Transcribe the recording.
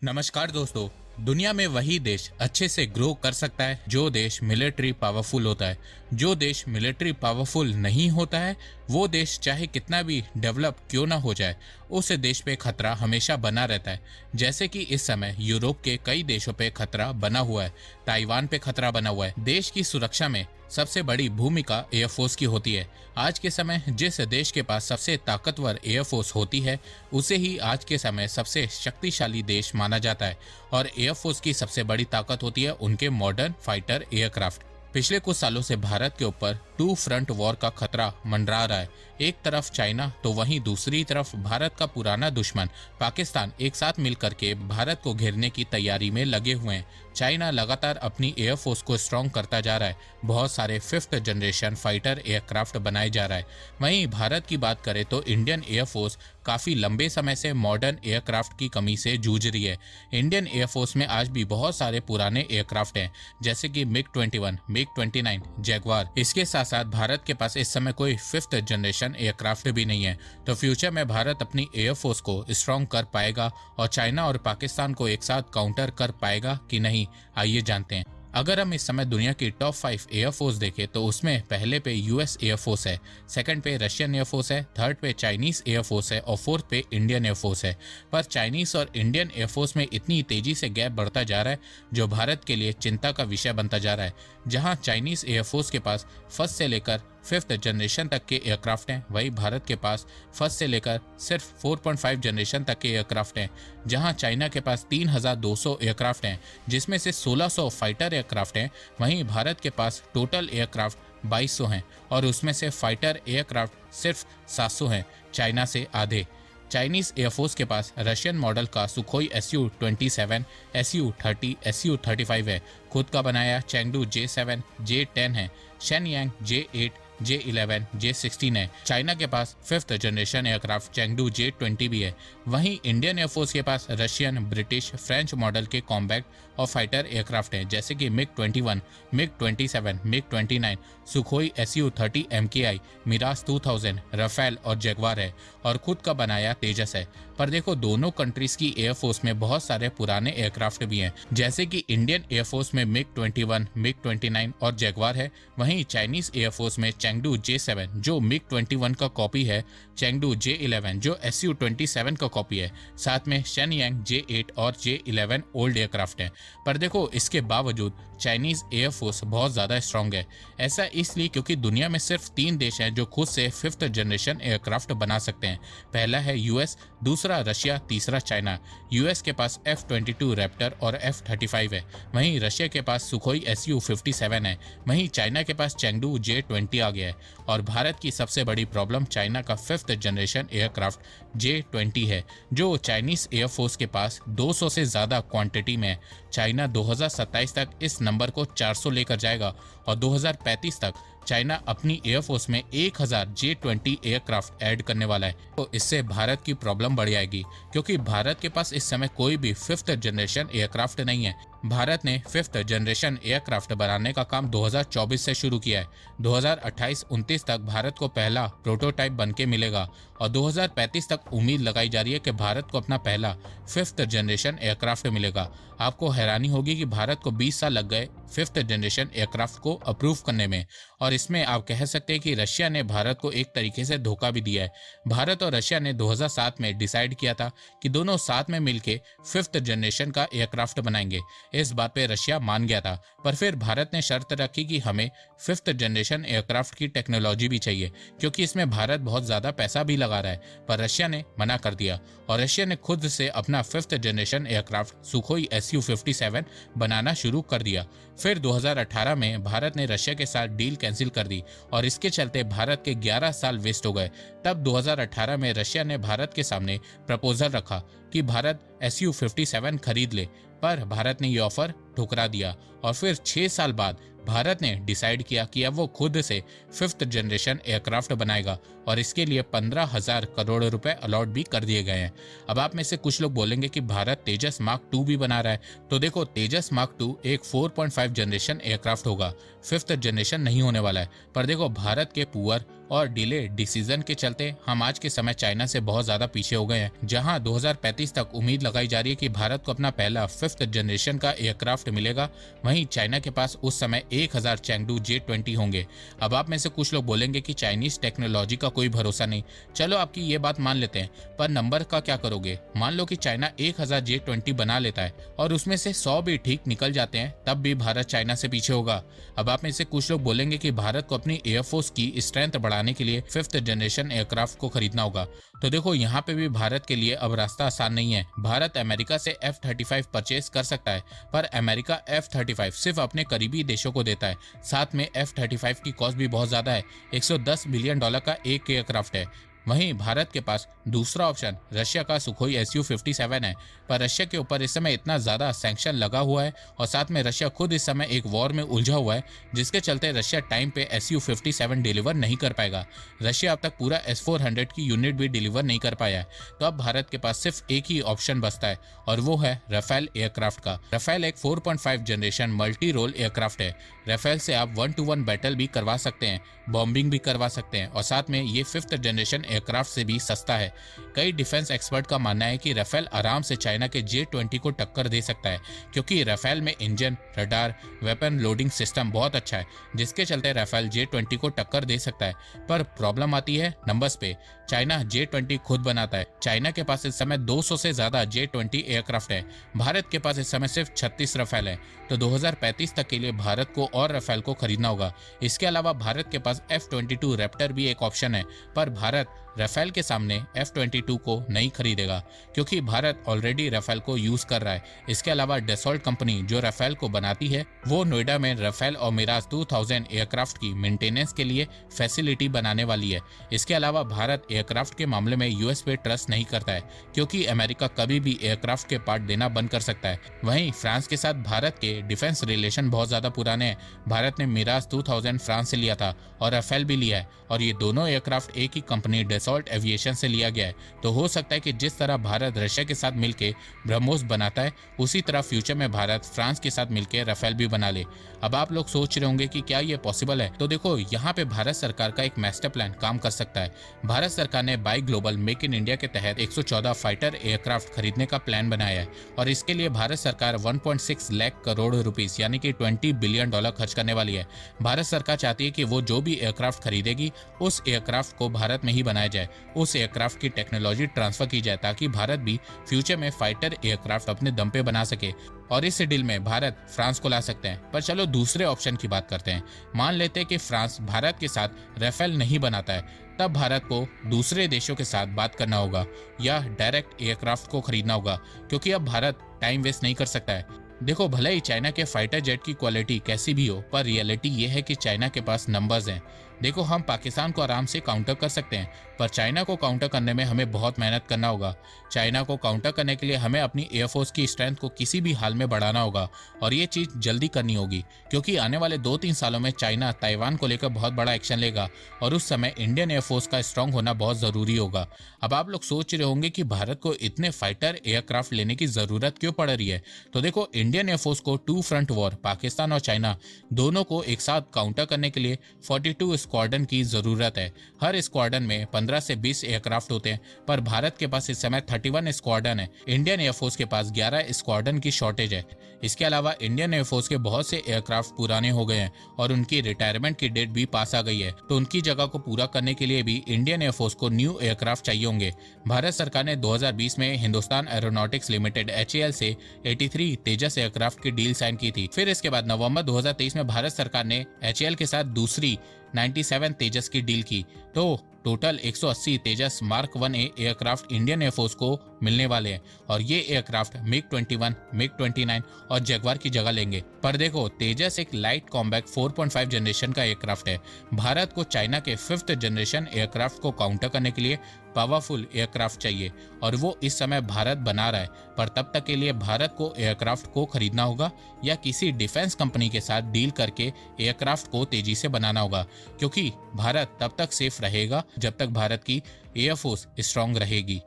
नमस्कार दोस्तों। दुनिया में वही देश अच्छे से ग्रो कर सकता है जो देश मिलिट्री पावरफुल होता है। जो देश मिलिट्री पावरफुल नहीं होता है वो देश चाहे कितना भी डेवलप क्यों ना हो जाए, उस देश पे खतरा हमेशा बना रहता है। जैसे कि इस समय यूरोप के कई देशों पे खतरा बना हुआ है, ताइवान पे खतरा बना हुआ है। देश की सुरक्षा में सबसे बड़ी भूमिका एयरफोर्स की होती है। आज के समय जिस देश के पास सबसे ताकतवर एयरफोर्स होती है उसे ही आज के समय सबसे शक्तिशाली देश माना जाता है। और एयरफोर्स की सबसे बड़ी ताकत होती है उनके मॉडर्न फाइटर एयरक्राफ्ट। पिछले कुछ सालों से भारत के ऊपर टू फ्रंट वॉर का खतरा मंडरा रहा है। एक तरफ चाइना तो वहीं दूसरी तरफ भारत का पुराना दुश्मन पाकिस्तान एक साथ मिलकर के भारत को घेरने की तैयारी में लगे हुए हैं। चाइना लगातार अपनी एयरफोर्स को स्ट्रॉन्ग करता जा रहा है। बहुत सारे फिफ्थ जनरेशन फाइटर एयरक्राफ्ट बनाए जा रहा है। वहीं भारत की बात करें तो इंडियन एयरफोर्स काफी लंबे समय से मॉडर्न एयरक्राफ्ट की कमी से जूझ रही है। इंडियन एयरफोर्स में आज भी बहुत सारे पुराने एयरक्राफ्ट हैं, जैसे कि मिग 21, मिग 29, जैगवार। इसके साथ साथ भारत के पास इस समय कोई फिफ्थ जनरेशन एयरक्राफ्ट भी नहीं है। तो फ्यूचर में भारत अपनी एयरफोर्स को स्ट्रॉन्ग कर पाएगा और चाइना और पाकिस्तान को एक साथ काउंटर कर पाएगा कि नहीं, आइए जानते हैं। अगर हम इस समय दुनिया की टॉप 5 एयरफोर्स देखें तो उसमें पहले पे यूएस एयरफोर्स है, सेकंड पे रशियन एयरफोर्स है, थर्ड पे चाइनीज एयरफोर्स है और फोर्थ पे इंडियन एयरफोर्स है। पर चाइनीज और इंडियन एयरफोर्स में इतनी तेजी से गैप बढ़ता जा रहा है जो भारत के लिए चिंता का विषय बनता जा रहा है। जहां चाइनीज एयरफोर्स के पास फर्स्ट से लेकर फिफ्थ जनरेशन तक के एयरक्राफ्ट हैं, वहीं भारत के पास फर्स्ट से लेकर सिर्फ 4.5 जनरेशन तक के एयरक्राफ्ट हैं। जहां चाइना के पास 3200 एयरक्राफ्ट हैं, जिसमें से 1600 फाइटर एयरक्राफ्ट हैं। वहीं भारत के पास टोटल एयरक्राफ्ट 2200 हैं और उसमें से फाइटर एयरक्राफ्ट सिर्फ 700 हैं, चाइना से आधे। चाइनीज एयरफोर्स के पास रशियन मॉडल का सुखोई SU-27, SU-30, SU-35 है। खुद का बनाया चेंगडू J7, J10 है। शेनयांग J8, J11, J16 है। चाइना के पास fifth generation aircraft Chengdu J20 भी है। वहीं इंडियन एयरफोर्स के पास रशियन, ब्रिटिश, फ्रेंच मॉडल के कॉम्बैक्ट और फाइटर एयरक्राफ्ट हैं, जैसे कि MiG 21, MiG 27, MiG 29, Sukhoi SU-30 MKI, Mirage 2000, Rafale और जगवार है। और खुद का बनाया तेजस है। पर देखो, दोनों कंट्रीज की एयरफोर्स में बहुत सारे पुराने एयरक्राफ्ट भी हैं, जैसे कि इंडियन एयरफोर्स में मिग 21, मिग 29 और जगवार है। वहीं चाइनीज एयरफोर्स में चेंगडू J7 जो मिग 21 का कॉपी है, चेंगडू J11 जो SU-27 का कॉपी है, साथ में शेनयांग J8 और J11 ओल्ड एयरक्राफ्ट हैं। पर देखो, इसके बावजूद चाइनीज एयरफोर्स बहुत ज़्यादा स्ट्रॉन्ग है। ऐसा इसलिए क्योंकि दुनिया में सिर्फ 3 देश हैं जो खुद से फिफ्थ जनरेशन एयरक्राफ्ट बना सकते हैं। पहला है यूएस, दूसरा रशिया, तीसरा चाइना। यूएस के पास F-22 रैप्टर और F-35 है। वहीं रशिया के पास सुखोई SU-57 है। वहीं चाइना के पास चेंगडू J20 आ गया है। और भारत की सबसे बड़ी प्रॉब्लम चाइना का फिफ्थ जनरेशन एयरक्राफ्ट J20 है, जो चाइनीज एयरफोर्स के पास 200 से ज़्यादा क्वांटिटी में है। चाइना 2027 तक इस नंबर को 400 लेकर जाएगा और 2035 तक चाइना अपनी एयरफोर्स में 1000 J20 एयरक्राफ्ट ऐड करने वाला है। तो इससे भारत की प्रॉब्लम बढ़ जाएगी, क्योंकि भारत के पास इस समय कोई भी फिफ्थ जनरेशन एयरक्राफ्ट नहीं है। भारत ने फिफ्थ जनरेशन एयरक्राफ्ट बनाने का काम 2024 से शुरू किया है। 2028-29 तक भारत को पहला प्रोटोटाइप बनके मिलेगा और 2035 तक उम्मीद लगाई जा रही है कि भारत को अपना पहला फिफ्थ जनरेशन एयरक्राफ्ट मिलेगा। आपको हैरानी होगी कि भारत को 20 साल लग गए फिफ्थ जनरेशन एयरक्राफ्ट को अप्रूव करने में। और इसमें आप कह सकते हैं कि रशिया ने भारत को एक तरीके से धोखा भी दिया है। भारत और रशिया ने 2007 में डिसाइड किया था कि दोनों साथ में मिलके फिफ्थ जनरेशन का एयरक्राफ्ट बनाएंगे। इस बात पे रशिया मान गया था, पर फिर भारत ने शर्त रखी कि हमें फिफ्थ जनरेशन एयरक्राफ्ट की टेक्नोलॉजी भी चाहिए, क्योंकि इसमें भारत बहुत ज्यादा पैसा भी लगा रहा है। पर रशिया ने मना कर दिया और रशिया ने खुद से अपना fifth generation aircraft Sukhoi SU-57 बनाना शुरू कर दिया। फिर 2018 में भारत ने रशिया के साथ डील कैंसिल कर दी और इसके चलते भारत के 11 साल वेस्ट हो गए। तब 2018 में रशिया ने भारत के सामने प्रपोजल रखा कि भारत SU-57 खरीद ले, पर भारत ने ये ऑफर ठुकरा दिया। और फिर 6 साल बाद भारत ने डिसाइड किया कि अब वो खुद से फिफ्थ जनरेशन एयरक्राफ्ट बनाएगा और इसके लिए 15,000 करोड़ रुपए अलॉट भी कर दिए गए हैं। अब आप में से कुछ लोग बोलेंगे कि भारत तेजस मार्क 2 भी बना रहा है। तो देखो, तेजस मार्क 2 एक 4.5 जनरेशन एयरक्राफ्ट होगा, फिफ्थ जनरेशन नहीं होने वाला है। पर देखो, भारत के पुअर और डिले डिसीजन के चलते हम आज के समय चाइना से बहुत ज्यादा पीछे हो गए हैं। जहां 2035 तक उम्मीद लगाई जा रही है कि भारत को अपना पहला 5th जनरेशन का एयरक्राफ्ट मिलेगा, वहीं चाइना के पास उस समय 1000 चैंगडू J-20 होंगे। अब आप में से कुछ लोग बोलेंगे कि चाइनीज टेक्नोलॉजी का कोई भरोसा नहीं। चलो आपकी ये बात मान लेते हैं, पर नंबर का क्या करोगे? मान लो कि चाइना 1000 J-20 बना लेता है और उसमें से 100 भी ठीक निकल जाते हैं, तब भी भारत चाइना से पीछे होगा। अब आप में से कुछ लोग बोलेंगे कि भारत को अपनी एयरफोर्स की स्ट्रेंथ बढ़ाने के लिए 5th जनरेशन एयरक्राफ्ट को खरीदना होगा। तो देखो, यहाँ पे भी भारत के लिए अब रास्ता आसान नहीं है। भारत अमेरिका से F-35 परचेज कर सकता है, पर अमेरिका F-35 सिर्फ अपने करीबी देशों को देता है। साथ में F-35 की कॉस्ट भी बहुत ज्यादा है, $110 बिलियन का एक एयरक्राफ्ट है। वहीं भारत के पास दूसरा ऑप्शन रशिया का सुखोई Su-57 है, पर रशिया के ऊपर इस समय इतना ज्यादा सैंक्शन लगा हुआ है और साथ में रशिया खुद इस समय एक वॉर में उलझा हुआ है, जिसके चलते रशिया टाइम पे Su-57 डिलीवर नहीं कर पाएगा। रशिया अब तक पूरा S-400 की यूनिट भी डिलीवर नहीं कर पाया है। तो अब भारत के पास सिर्फ एक ही ऑप्शन बचता है और वो है राफेल एयरक्राफ्ट का। राफेल एक 4.5 जनरेशन मल्टी रोल एयरक्राफ्ट है। राफेल से आप 1-to-1 बैटल भी करवा सकते हैं, बॉम्बिंग भी करवा सकते हैं और साथ में ये 5th जनरेशन एयरक्राफ्ट से भी सस्ता है। कई डिफेंस एक्सपर्ट का मानना है कि राफेल आराम से चाइना के J-20 को टक्कर दे सकता है, क्योंकि राफेल में engine, radar, weapon loading system बहुत अच्छा है, जिसके चलते राफेल J-20 को टक्कर दे सकता है। पर प्रॉब्लम आती है नंबर्स पे। चाइना J-20 खुद बनाता है। चाइना के पास इस समय 200 से ज्यादा J-20 एयरक्राफ्ट है। भारत के पास इस समय सिर्फ 36 राफेल है। तो 2035 तक के लिए भारत को और राफेल को खरीदना होगा। इसके अलावा भारत के पास F-22 रैप्टर भी एक ऑप्शन है, पर भारत राफेल के सामने F-22 को नहीं खरीदेगा, क्योंकि भारत ऑलरेडी राफेल को यूज कर रहा है। इसके अलावा डसॉल्ट कंपनी जो राफेल को बनाती है, वो नोएडा में राफेल और मिराज 2000 एयरक्राफ्ट की मेंटेनेंस के लिए फैसिलिटी बनाने वाली है। इसके अलावा भारत एयरक्राफ्ट के मामले में यूएस पे ट्रस्ट नहीं करता है, क्योंकि अमेरिका कभी भी एयरक्राफ्ट के पार्ट देना बंद कर सकता है। वहीं फ्रांस के साथ भारत के डिफेंस रिलेशन बहुत ज्यादा पुराने हैं। भारत ने मिराज 2000 फ्रांस से लिया था और राफेल भी लिया है, और ये दोनों एयरक्राफ्ट एक ही कंपनी डसॉल्ट एविएशन से लिया गया है। तो हो सकता है कि जिस तरह भारत रशिया के साथ मिलकर ब्रह्मोस बनाता है, उसी तरह फ्यूचर में भारत फ्रांस के साथ मिलकर राफेल भी बना ले। अब आप लोग सोच रहे होंगे कि क्या ये पॉसिबल है? तो देखो, यहाँ पे भारत सरकार का एक मास्टर प्लान काम कर सकता है। भारत सरकार ने buy global make in India के तहत 114 फाइटर एयरक्राफ्ट खरीदने का प्लान बनाया है, और इसके लिए भारत सरकार 1.6 लाख करोड़ रुपीस यानी कि $20 बिलियन खर्च करने वाली है। भारत सरकार चाहती है कि वो जो भी एयरक्राफ्ट खरीदेगी, उस एयरक्राफ्ट को भारत में ही बनाया जाए, उस एयरक्राफ्ट की टेक्नोलॉजी ट्रांसफर की जाए, ताकि भारत भी फ्यूचर में फाइटर एयरक्राफ्ट अपने दम पे बना सके, और इस डील में भारत फ्रांस को ला सकते हैं। पर चलो दूसरे ऑप्शन की बात करते हैं। मान लेते हैं कि फ्रांस भारत के साथ राफेल नहीं बनाता है, तब भारत को दूसरे देशों के साथ बात करना होगा या डायरेक्ट एयरक्राफ्ट को खरीदना होगा, क्योंकि अब भारत टाइम वेस्ट नहीं कर सकता है। देखो, भले ही चाइना के फाइटर जेट की क्वालिटी कैसी भी हो, पर रियलिटी ये है कि चाइना के पास नंबर्स हैं। देखो, हम पाकिस्तान को आराम से काउंटर कर सकते हैं, पर चाइना को काउंटर करने में हमें बहुत मेहनत करना होगा। चाइना को काउंटर करने के लिए हमें अपनी एयरफोर्स की स्ट्रेंथ को किसी भी हाल में बढ़ाना होगा, और ये चीज़ जल्दी करनी होगी, क्योंकि आने वाले 2-3 सालों में चाइना ताइवान को लेकर बहुत बड़ा एक्शन लेगा, और उस समय इंडियन एयरफोर्स का स्ट्रांग होना बहुत ज़रूरी होगा। अब आप लोग सोच रहे होंगे कि भारत को इतने फाइटर एयरक्राफ्ट लेने की ज़रूरत क्यों पड़ रही है? तो देखो, इंडियन एयरफोर्स को 2 फ्रंट वॉर, पाकिस्तान और चाइना दोनों को एक साथ काउंटर करने के लिए 42 स्क्वाड्रन की जरूरत है। हर स्क्वाड्रन में 15 से 20 एयरक्राफ्ट होते हैं, पर भारत के पास इस समय 31 स्क्वाड्रन है। इंडियन एयरफोर्स के पास 11 स्क्वाड्रन की शॉर्टेज है। इसके अलावा इंडियन एयरफोर्स के बहुत से एयरक्राफ्ट पुराने हो गए हैं और उनकी रिटायरमेंट की डेट भी पास आ गई है, तो उनकी जगह को पूरा करने के लिए भी इंडियन एयरफोर्स को न्यू एयरक्राफ्ट चाहिए होंगे। भारत सरकार ने 2020 में हिंदुस्तान एरोनॉटिक्स लिमिटेड HAL से 83 तेजस एयरक्राफ्ट की डील साइन की थी। फिर इसके बाद नवंबर 2023 में भारत सरकार ने HAL के साथ दूसरी 97 तेजस की डील की। तो total 180 Tejas Mark 1A aircraft Indian air force को मिलने वाले हैं, और ये एयरक्राफ्ट MiG-21, MiG-29 और जगुआर की जगह लेंगे। पर देखो, तेजस एक लाइट कॉम्बैट 4.5 जनरेशन का एयरक्राफ्ट है। भारत को चाइना के 5th जनरेशन एयरक्राफ्ट को काउंटर करने के लिए पावरफुल एयरक्राफ्ट चाहिए, और वो इस समय भारत बना रहा है। पर तब तक के लिए भारत को एयरक्राफ्ट को खरीदना होगा या किसी डिफेंस कंपनी के साथ डील करके एयरक्राफ्ट को तेजी से बनाना होगा, क्योंकि भारत तब तक सेफ रहेगा जब तक भारत की एयरफोर्स स्ट्रांग रहेगी।